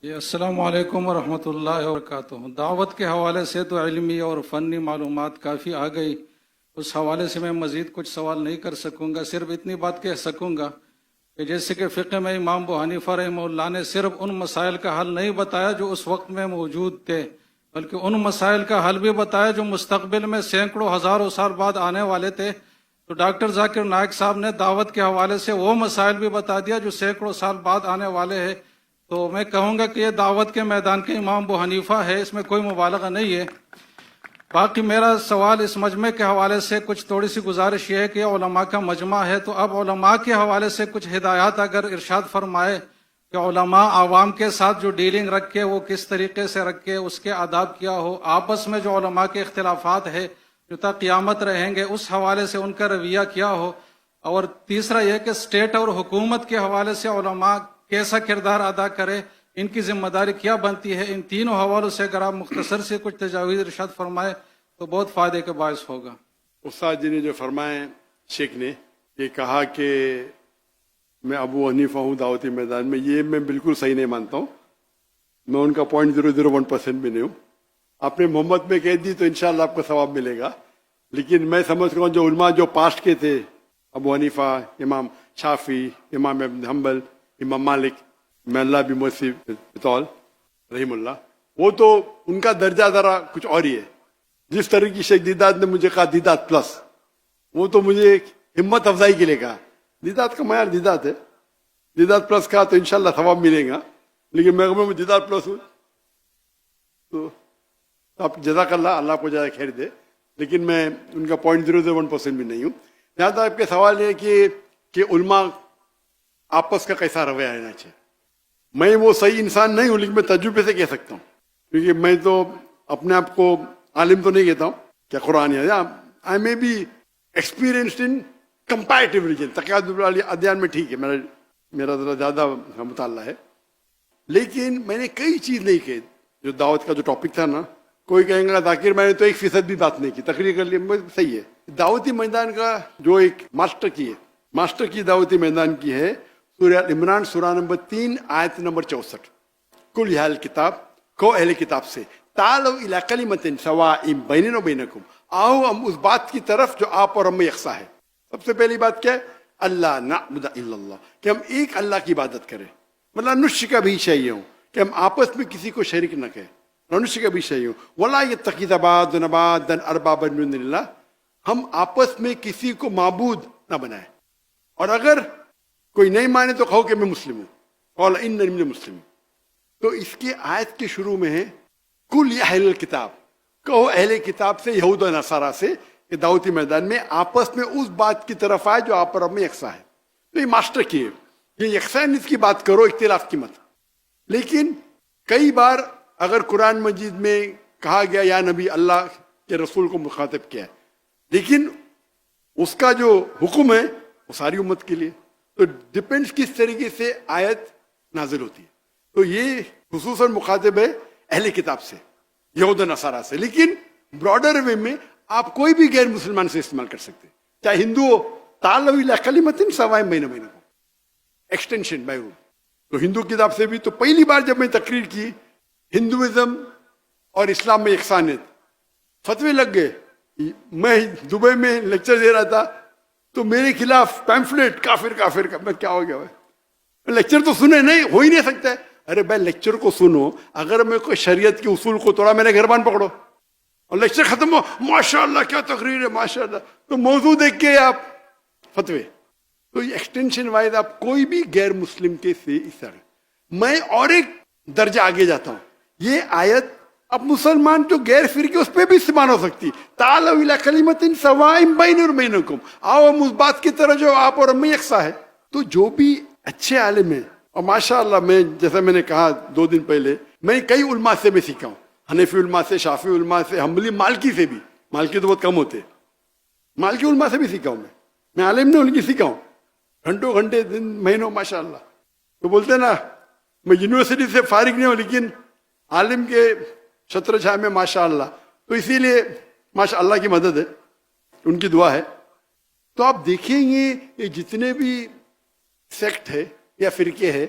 السلام علیکم ورحمۃ اللہ وبرکاتہ۔ دعوت کے حوالے سے تو علمی اور فنی معلومات کافی آ گئی، اس حوالے سے میں مزید کچھ سوال نہیں کر سکوں گا، صرف اتنی بات کہہ سکوں گا کہ جیسے کہ فقہ میں امام ابو حنیفہ رحمہ اللہ نے صرف ان مسائل کا حل نہیں بتایا جو اس وقت میں موجود تھے، بلکہ ان مسائل کا حل بھی بتایا جو مستقبل میں سینکڑوں ہزاروں سال بعد آنے والے تھے۔ تو ڈاکٹر ذاکر نائک صاحب نے دعوت کے حوالے سے وہ مسائل بھی بتا دیا جو سینکڑوں سال بعد آنے والے ہیں۔ تو میں کہوں گا کہ یہ دعوت کے میدان کے امام ابو حنیفہ ہے، اس میں کوئی مبالغہ نہیں ہے۔ باقی میرا سوال اس مجمع کے حوالے سے کچھ تھوڑی سی گزارش یہ ہے کہ علماء کا مجمع ہے، تو اب علماء کے حوالے سے کچھ ہدایات اگر ارشاد فرمائے کہ علماء عوام کے ساتھ جو ڈیلنگ رکھے وہ کس طریقے سے رکھے، اس کے آداب کیا ہو، آپس میں جو علماء کے اختلافات ہے جو تا قیامت رہیں گے اس حوالے سے ان کا رویہ کیا ہو، اور تیسرا یہ کہ اسٹیٹ اور حکومت کے حوالے سے علماء کیسا کردار ادا کرے، ان کی ذمہ داری کیا بنتی ہے، ان تینوں حوالوں سے اگر آپ مختصر سے کچھ تجاویز ارشاد فرمائے تو بہت فائدے کے باعث ہوگا۔ استاد جی نے جو فرمائے، شیخ نے یہ کہا کہ میں ابو حنیفہ ہوں دعوتی میدان میں، یہ میں بالکل صحیح نہیں مانتا ہوں، میں ان کا 0.001% بھی نہیں ہوں۔ آپ نے محمد میں کہہ دی تو انشاءاللہ آپ کو ثواب ملے گا، لیکن میں سمجھتا ہوں جو علماء جو پاسٹ کے تھے، ابو حنیفہ، امام شافعی، امام ابن حنبل، امام مالک، میں اللہ بھی موسی بطول رحم اللہ، وہ تو ان کا درجہ ذرا کچھ اور ہی ہے۔ جس طرح کی شیخ دیدات نے مجھے کہا دیدات پلس، وہ تو مجھے ایک ہمت افزائی کے لیے کہا، دیدات کا معیار دیدات ہے، دیدات پلس کہا تو انشاءاللہ ثواب ملے گا، لیکن میں دیدات پلس ہوں تو آپ جزاک اللہ، اللہ کو زیادہ خیر دے، لیکن میں ان کا 0.001% بھی نہیں ہوں۔ یہاں تک آپ کے سوال ہے کہ علماء آپس کا کیسا رویہ رہنا چاہیے۔ میں وہ صحیح انسان نہیں ہوں، لیکن میں تجربے سے کہہ سکتا ہوں، کیونکہ میں تو اپنے آپ کو عالم تو نہیں کہتا ہوں کیا قرآن ہے، I may be experienced in comparative religion, تقیید والی ادیان میں ٹھیک ہے، میرا ذرا زیادہ مطالعہ ہے، لیکن میں نے کئی چیز نہیں کہی۔ جو دعوت کا جو ٹاپک تھا نا، کوئی کہیں گا ذاکر میں نے تو 1% بھی بات نہیں کی، تقریر کر لی، صحیح ہے۔ دعوتی میدان کا جو ایک ماسٹر کی دعوتی میدان کی ہے، سورہ عمران سورہ نمبر 3 آیت نمبر 64، کل یا اہل کتاب، کو اہل کتاب سے تعالوا الی کلمۃ سواء بیننا و بینکم، آؤ ہم اس بات کی طرف جو آپ اور ہم میں یکساں ہے۔ سب سے پہلی بات کیا ہے؟ اللہ نعبد الا اللہ، کہ ہم ایک اللہ کی عبادت کریں، مطلب نشرک بھی شیئا ہوں، کہ ہم آپس میں کسی کو شریک نہ کہیں، نشرک بھی شیئا ہوں، ولا یتخذ بعضنا بعضا اربابا من دون اللہ، ہم آپس میں کسی کو معبود نہ بنائیں، اور اگر کوئی نہیں مانے تو کہو کہ میں مسلم ہوں، قال اننی من المسلمین۔ تو اس کی آیت کے شروع میں ہے کل یا اہل الکتاب، کہو اہل کتاب سے، یہود و نصارہ سے، کہ دعوتی میدان میں آپس میں اس بات کی طرف آئے جو آپ اور ہم میں یکساں ہے۔ تو یہ ماسٹر کی ہے، یہ یکسانیت کی بات کرو، اختلاف کی مت۔ لیکن کئی بار اگر قرآن مجید میں کہا گیا یا نبی، اللہ کے رسول کو مخاطب کیا ہے، لیکن اس کا جو حکم ہے وہ ساری امت کے لیے، تو ڈپینڈس کس طریقے سے آیت نازل ہوتی ہے۔ تو یہ خصوصاً مخاطب ہے اہل کتاب سے، یہود و نصارہ سے، لیکن براڈر وے میں آپ کوئی بھی غیر مسلمان سے استعمال کر سکتے، چاہے ہندو ہو، تعالوا الی کلمۃ سواء بیننا و بینکم، ایکسٹینشن بائی رول۔ تو ہندو کتاب سے بھی تو پہلی بار جب میں تقریر کی ہندوازم اور اسلام میں یکسانیت، فتوے لگ گئے۔ میں دبئی میں لیکچر دے رہا تھا تو میرے خلاف پیمفلیٹ کافر کافر کا، میں کیا ہو گیا بھائی، لیکچر تو سنے نہیں، ہو ہی نہیں سکتا ہے۔ ارے بھائی لیکچر کو سنو، اگر میں کوئی شریعت کے اصول کو توڑا، میں نے گھربان پکڑو، اور لیکچر ختم ہو، ماشاء اللہ کیا تقریر ہے، ماشاء اللہ، تو موضوع دیکھ کے آپ فتوے۔ تو یہ ایکسٹینشن وائز آپ کوئی بھی غیر مسلم کے سے اس طرح۔ میں اور ایک درجہ آگے جاتا ہوں، یہ آیت اب مسلمان جو غیر فرقے اس پہ بھی استعمال ہو سکتی، تعالوا الی کلمۃ سواء بیننا و بینکم، آؤ ہم اس بات کی طرح جو آپ اور ہم میں یکساں ہے۔ تو جو بھی اچھے عالم ہیں، اور ماشاءاللہ میں جیسا میں نے کہا 2 دن پہلے، میں کئی علماء سے میں سیکھا ہوں، حنفی علماء سے، شافعی علماء سے، حنبلی، مالکی سے بھی، مالکی تو بہت کم ہوتے، مالکی علماء سے بھی سیکھا ہوں میں عالم نہیں، ان کی سیکھا ہوں، گھنٹوں گھنٹے، دن مہینوں، ماشاءاللہ۔ تو بولتے نا میں یونیورسٹی سے فارغ نہیں ہوں، لیکن عالم کے چھتر چھائے میں ماشاءاللہ، تو اسی لیے ماشاءاللہ کی مدد ہے، ان کی دعا ہے۔ تو آپ دیکھیں گے یہ جتنے بھی سیکٹ ہے یا فرقے ہیں،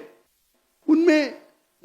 ان میں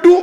2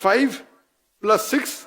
5 + 6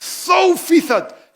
100%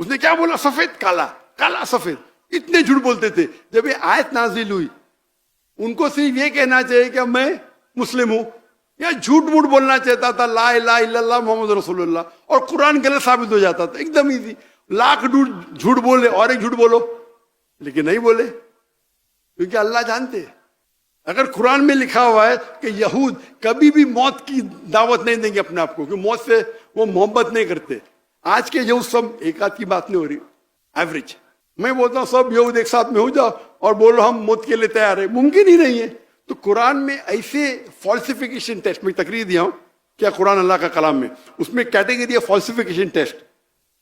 اس نے کیا بولا؟ سفید کالا، کالا سفید. اتنے جھوٹ بولتے تھے. جب یہ آیت نازل ہوئی ان کو صرف یہ کہنا چاہیے کہ میں مسلم ہوں، یا جھوٹ موٹ بولنا چاہتا تھا لا الہ الا اللہ محمد رسول اللہ، اور قرآن غلط ثابت ہو جاتا تھا. ایک دم ایزی. لاکھ جھوٹ بولے اور ایک جھوٹ بولو، لیکن نہیں بولے کیونکہ اللہ جانتے ہیں. اگر قرآن میں لکھا ہوا ہے کہ یہود کبھی بھی موت کی دعوت نہیں دیں گے اپنے آپ کو، کہ موت سے وہ محبت نہیں کرتے. آج کے یہود سب ایک آدھ کی بات نہیں ہو رہی، ایوریج. میں بولتا ہوں سب یہود ایک ساتھ میں ہو جاؤ اور بولو ہم موت کے لیے تیار ہیں، ممکن ہی نہیں ہے. تو قرآن میں ایسے فالسیفیکیشن ٹیسٹ، میں تقریر دیا ہوں کیا قرآن اللہ کا کلام میں، اس میں کیٹیگری ہے فالسیفیکیشن ٹیسٹ.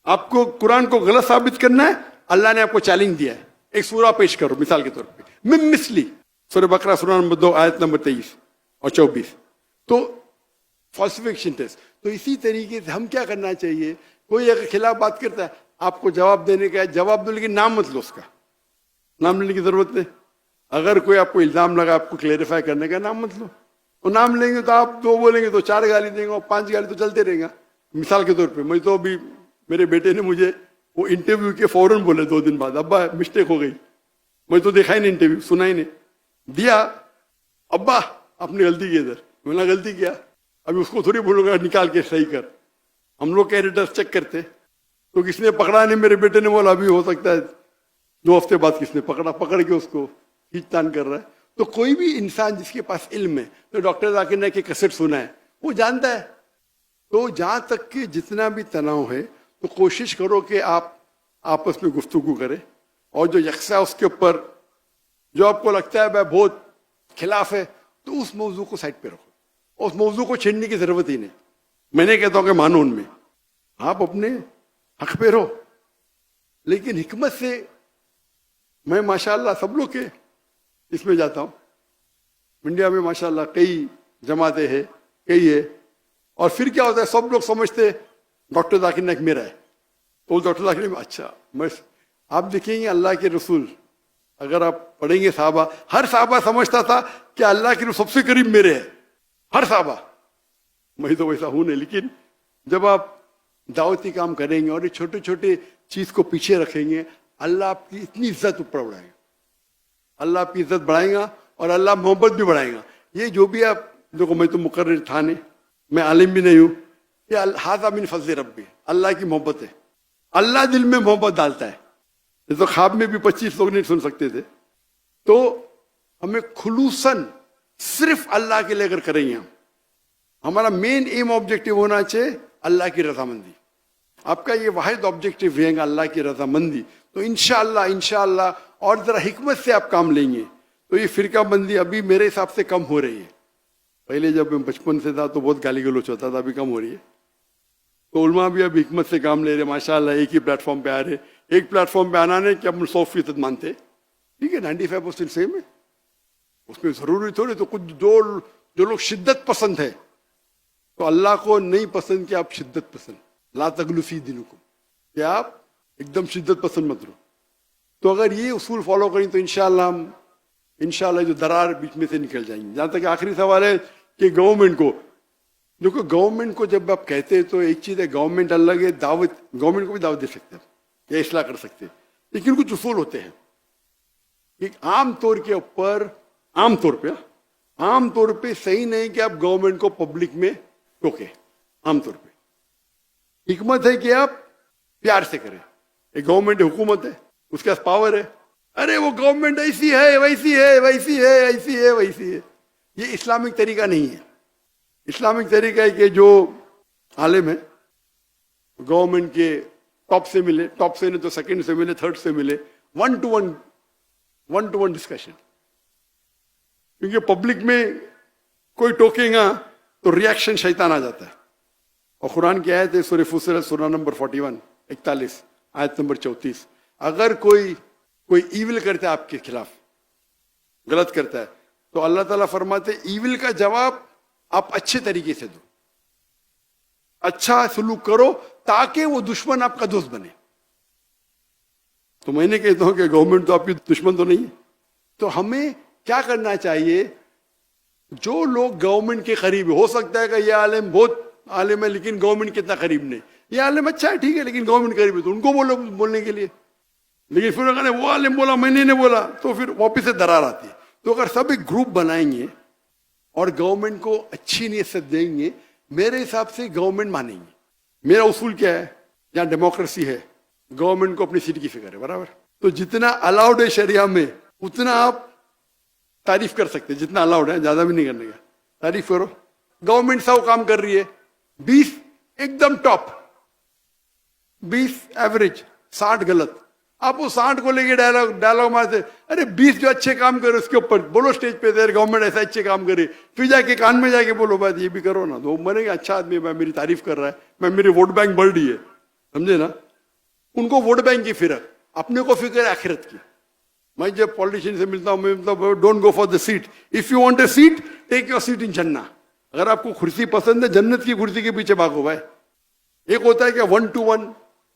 آپ کو قرآن کو غلط ثابت کرنا ہے، اللہ نے آپ کو چیلنج دیا ہے. ایک سورہ پیش کرو مثال کے طور پہ، من مثلی، سورہ بقرہ سورہ نمبر 2 آیت نمبر 23 اور 24. تو فالسیفیکیشن ٹیسٹ. تو اسی طریقے سے ہم کیا کرنا چاہیے، کوئی اگر خلاف بات کرتا ہے آپ کو جواب دینے کا ہے، جواب دو، لیکن نام مت لو، اس کا نام لینے کی ضرورت نہیں. اگر کوئی آپ کو الزام لگا آپ کو کلیریفائی کرنے کا، نام مت لو. اور نام لیں گے تو آپ 2 بولیں گے تو 4 گالی دیں گے اور 5 گالی تو چلتے رہیں گا. مثال کے طور پہ میں تو ابھی میرے بیٹے نے مجھے وہ انٹرویو کے فوراً بولے 2 دن بعد، ابا مسٹیک ہو گئی. میں تو دیکھا ہی نہیں انٹرویو، سنا ہی نہیں، دیا، ابا آپ نے غلطی کی ادھر. میں نے غلطی کیا، ابھی اس کو تھوڑی بولوں گا نکال کے صحیح کر. ہم لوگ ایڈیٹرس چیک کرتے، تو کس نے پکڑا نہیں. میرے بیٹے نے بولا ابھی ہو سکتا ہے 2 ہفتے بعد کس نے پکڑا، پکڑ کے اس کو کھینچ تان کر رہا ہے. تو کوئی بھی انسان جس کے پاس علم ہے، تو ڈاکٹر ذاکر نائک کی کیسٹ سنا ہے، وہ جانتا ہے. تو جہاں تک کہ جتنا بھی تناؤ ہے تو کوشش کرو کہ آپ آپس میں گفتگو کریں، اور جو یکساں اس کے اوپر جو آپ کو لگتا ہے بہت خلاف ہے تو اس موضوع کو سائڈ پہ رکھو. اس موضوع کو چھیڑنے کی ضرورت ہی نہیں. میں نہیں کہتا ہوں کہ مانو ان میں، آپ اپنے حق پہ رہو، لیکن حکمت سے. میں ماشاءاللہ سب لوگ کے اس میں جاتا ہوں. انڈیا میں ماشاءاللہ کئی جماعتیں ہیں، کئی ہے. اور پھر کیا ہوتا ہے، سب لوگ سمجھتے ڈاکٹر ذاکر نائک میرا ہے، تو ڈاکٹر ذاکر نائک اچھا. میں آپ دیکھیں گے اللہ کے رسول، اگر آپ پڑھیں گے صحابہ، ہر صحابہ سمجھتا تھا کہ اللہ کے رسول سب سے قریب میرے ہے، ہر صحابہ. میں تو ویسا ہوں نہیں، لیکن جب آپ دعوتی کام کریں گے اور یہ چھوٹے چھوٹے چیز کو پیچھے رکھیں گے، اللہ آپ کی اتنی عزت اوپر بڑھائے گا. اللہ آپ کی عزت بڑھائے گا اور اللہ محبت بھی بڑھائے گا. یہ جو بھی آپ دیکھو، میں تو مقرر تھا نہیں، میں عالم بھی نہیں ہوں، یہ ھذا من فضل ربی، اللہ کی محبت ہے. اللہ دل میں محبت ڈالتا ہے. یہ تو خواب میں بھی 25 لوگ نہیں سن سکتے تھے. تو ہمیں خلوصاً صرف اللہ کے لیے اگر کریں گے، ہمارا مین ایم آبجیکٹو ہونا چاہیے اللہ کی رضامندی. آپ کا یہ واحد آبجیکٹو رہے گا اللہ کی رضامندی، تو انشاءاللہ اور ذرا حکمت سے آپ کام لیں گے تو یہ فرقہ بندی ابھی میرے حساب سے کم ہو رہی ہے. پہلے جب میں بچپن سے تھا تو بہت گالی گلوچ ہوتا تھا، ابھی کم ہو رہی ہے. تو علماء بھی اب حکمت سے کام لے رہے ماشاءاللہ. ایک ہی پلیٹ فارم پہ آ رہے، ایک پلیٹ فارم پہ آنا نہیں کہ ہم 100% مانتے، ٹھیک ہے 95% سیم ہے، اس میں ضروری تھوڑی. تو کچھ جو لوگ شدت پسند ہے، تو اللہ کو نہیں پسند کہ آپ شدت پسند، لا تغلوا فی دینکم، کہ آپ ایک دم شدت پسند مت رہو. تو اگر یہ اصول فالو کریں تو انشاءاللہ جو درار بیچ میں سے نکل جائیں گے. جہاں تک آخری سوال ہے کہ گورنمنٹ کو، دیکھو گورنمنٹ کو جب آپ کہتے ہیں تو ایک چیز ہے گورنمنٹ الگ ہے، دعوت گورنمنٹ کو بھی دعوت دے سکتے ہیں یا اصلاح کر سکتے ہیں، لیکن کچھ اصول ہوتے ہیں. ایک عام طور پہ صحیح نہیں کہ آپ گورنمنٹ کو پبلک میں ٹوکے. عام طور پہ حکمت ہے کہ آپ پیار سے کریں. ایک گورنمنٹ حکومت ہے، اس کے پاس پاور ہے، ارے وہ گورنمنٹ ایسی ہے ویسی ہے ویسی ہے ایسی ہے ویسی ہے. یہ اسلامک طریقہ نہیں ہے. اسلامک طریقہ ہے کہ جو عالم ہے گورنمنٹ کے ٹاپ سے ملے، ٹاپ سے نہیں تو سیکنڈ سے ملے، تھرڈ سے ملے، ون ٹو ون ڈسکشن. کیونکہ پبلک میں کوئی ٹوکے گا تو ریاکشن شیطان آ جاتا ہے. اور قرآن کی آیت ہے سورہ فصلت سورہ نمبر 41 آیت نمبر 34. اگر کوئی ایول کرتا ہے آپ کے خلاف، غلط کرتا ہے، تو اللہ تعالیٰ فرماتے ایول کا جواب آپ اچھے طریقے سے دو، اچھا سلوک کرو تاکہ وہ دشمن آپ کا دوست بنے. تو میں نے کہتا ہوں کہ گورنمنٹ تو آپ کی دشمن تو نہیں ہے. تو ہمیں کیا کرنا چاہیے، جو لوگ گورنمنٹ کے قریب، ہو سکتا ہے کہ یہ عالم بہت عالم ہے لیکن گورنمنٹ کے اتنا قریب نہیں، یہ عالم اچھا ہے ٹھیک ہے لیکن گورنمنٹ قریب ہے تو ان کو بولو بولنے کے لیے. لیکن پھر اگر وہ عالم بولا میں نے بولا تو پھر واپس سے درار آتی ہے. تو اگر سب ایک گروپ بنائیں گے اور گورنمنٹ کو اچھی نیت سے دیں گے, میرے حساب سے گورنمنٹ مانیں گے. میرا اصول کیا ہے, جہاں ڈیموکریسی ہے گورنمنٹ کو اپنی سیٹ کی فکر ہے, برابر. تو جتنا الاؤڈ ہے شریعہ میں اتنا آپ تعریف کر سکتے, جتنا الاؤڈ ہے, زیادہ بھی نہیں کرنے کا. تعریف کرو. گورنمنٹ 100 کام کر رہی ہے, 20 ایک دم ٹاپ, 20 ایوریج, 60 غلط. آپ وہ 60 کو لے کے ڈائلاگ مارتے, ارے 20 جو اچھے کام کرے اس کے اوپر بولو اسٹیج پہ, گورنمنٹ ایسا اچھے کام کرے, پھر جا کے کان میں جا کے بولو بات یہ بھی کرو نا, تو مرے گا اچھا آدمی ہے, میری تعریف کر رہا ہے, میں میری ووٹ بینک بڑھ رہی ہے, سمجھے نا. ان کو ووٹ بینک کی فکر, اپنے کو فکر ہے آخرت کی. میں جب پالیٹیشین سے ملتا ہوں میں مطلب don't go for the seat, if you want a seat take your seat in جنہ. اگر آپ کو کرسی پسند ہے جنت کی کرسی کے پیچھے بھاگو بھائی. ایک ہوتا ہے کہ 1-to-1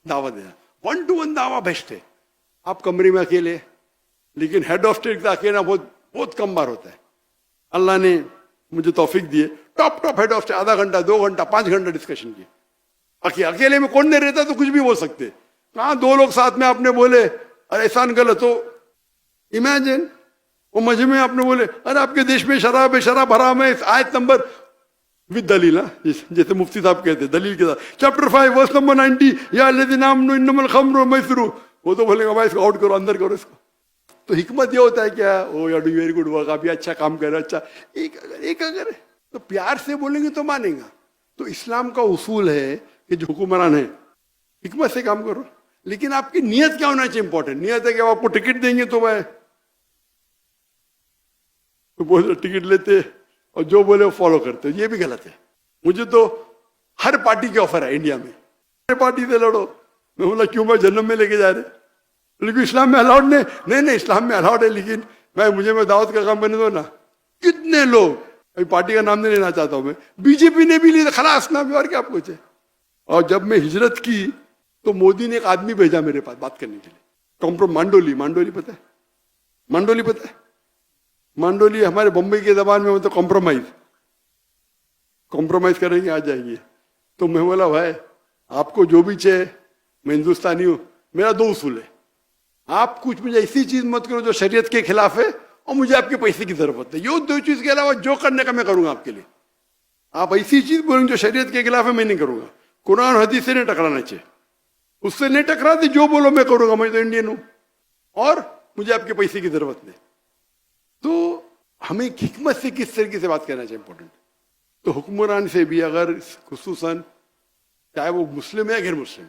دعوت دینا, 1-to-1 دعوت بیسٹ ہے. آپ کمرے میں اکیلے, لیکن ہیڈ آف اسٹیٹ کا اکیلا بہت کم بار ہوتا ہے. اللہ نے مجھے توفیق دی ہے, ٹاپ ہیڈ آف اسٹیٹ آدھا گھنٹہ 2 گھنٹہ 5 گھنٹہ ڈسکشن کی. اکیلے میں کون نہیں رہتا تو کچھ بھی بول سکتے. کہاں 2 لوگ ساتھ میں آپ نے بولے ارے احسان غلط ہو, امیجن وہ مجمع میں آپ نے بولے ارے آپ کے دیش میں شراب ہے, شراب حرام ہے, آیت نمبر ود دلیل, جیسے مفتی صاحب کہتے دلیل کے ساتھ, چیپٹر 5 ورس نمبر 90, یا الذین آمنوا انما الخمر والمیسر, وہ تو بولے گا بھائی اس کو آؤٹ کرو, اندر کرو اس کو. تو حکمت یہ ہوتا ہے کیا, oh you are doing very good work, آپ یہ اچھا کام کر رہے ہیں, اچھا ایک اگر تو پیار سے بولیں گے تو مانیں گا. تو اسلام کا اصول ہے کہ جو حکمران ہے حکمت سے کام کرو, لیکن آپ کی نیت کیا ہونا چاہیے, امپورٹنٹ. نیت ہے کہ آپ کو ٹکٹ دیں گے تو میں ٹکٹ لیتے اور جو بولے وہ فالو کرتے, یہ بھی غلط ہے. مجھے تو ہر پارٹی کے آفر ہے انڈیا میں, ہر پارٹی سے لڑو. میں بولا کیوں, میں جنم میں لے کے جا رہے, لیکن اسلام میں الاؤڈ نہیں, اسلام میں الاؤڈ ہے, لیکن میں دعوت کا کام کرنے دو نا. کتنے لوگ, ابھی پارٹی کا نام نہیں لینا چاہتا ہوں میں, بی جے پی نے بھی لی خلاص نام, اور کیا آپ کچھ ہے. اور جب میں ہجرت کی تو مودی نے ایک آدمی بھیجا میرے پاس بات کرنے کے لیے, مانڈولی پتہ ہے, مانڈولی ہمارے بمبئی کے زبان میں مطلب کمپرومائز کریں گے, آ جائیں گے. تو میں بولا بھائی آپ کو جو بھی چاہے, میں ہندوستانی ہوں, میرا 2 اصول ہے, آپ کچھ مجھے ایسی چیز مت کرو جو شریعت کے خلاف ہے, اور مجھے آپ کے پیسے کی ضرورت ہے. یہ 2 چیز کے علاوہ جو کرنے کا میں کروں گا آپ کے لیے. آپ ایسی چیز بولیں جو شریعت کے خلاف ہے میں نہیں کروں گا. قرآن حدیث سے نہیں ٹکرانا چاہیے, اس سے نہیں ٹکراتے, جو بولو میں کروں گا, میں تو انڈین ہوں اور مجھے آپ کے پیسے کی ضرورت نہیں. تو ہمیں حکمت سے کس طریقے سے بات کرنا چاہیے, امپورٹنٹ. تو حکمران سے بھی اگر خصوصاً چاہے وہ مسلم ہے یا غیر مسلم,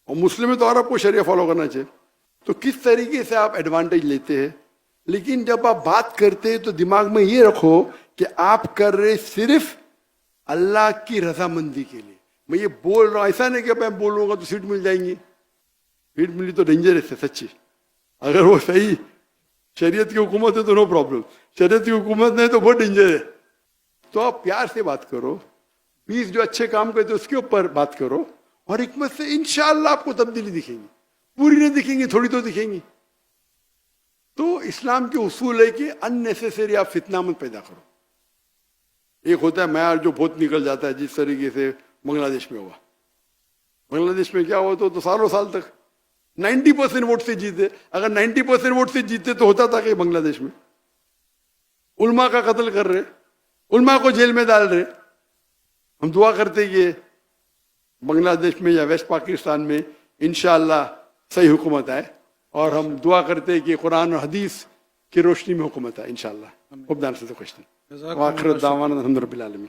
اور مسلم ہے تو اور آپ کو شریعہ فالو کرنا چاہیے, تو کس طریقے سے آپ ایڈوانٹیج لیتے ہیں. لیکن جب آپ بات کرتے تو دماغ میں یہ رکھو کہ آپ کر رہے صرف اللہ کی رضامندی کے لیے. میں یہ بول رہا ہوں, ایسا نہیں کہ میں بولوں گا تو سیٹ مل جائیں گی. سیٹ ملی تو ڈینجرس ہے سچی. اگر وہ صحیح شریعت کی حکومت ہے تو نو پرابلم, شریعت کی حکومت نہیں تو بہت ڈینجر ہے. تو آپ پیار سے بات کرو, 20 جو اچھے کام کرتے اس کے اوپر بات کرو, اور حکمت سے انشاءاللہ آپ کو تبدیلی دکھیں گی. پوری نہیں دکھیں گی, تھوڑی تو دکھیں گی. تو اسلام کے اصول ہے کہ ان نیسیسری آپ فتنہ مت پیدا کرو. ایک ہوتا ہے معیار جو بہت نکل جاتا ہے, جس طریقے سے بنگلہ دیش میں ہوا. بنگلہ دیش میں کیا ہوا تو سالوں سال تک 90% ووٹ سے جیتے. اگر 90% ووٹ سے جیتے تو ہوتا تھا کہ بنگلہ دیش میں علماء کا قتل کر رہے, علماء کو جیل میں ڈال رہے. ہم دعا کرتے کہ بنگلہ دیش میں یا ویسٹ پاکستان میں انشاءاللہ صحیح حکومت آئے, اور ہم دعا کرتے کہ قرآن اور حدیث کی روشنی میں حکومت آئے انشاءاللہ. خب دان سے تو کچھ نہیں. وآخر دعوانا الحمد للہ رب العالمین.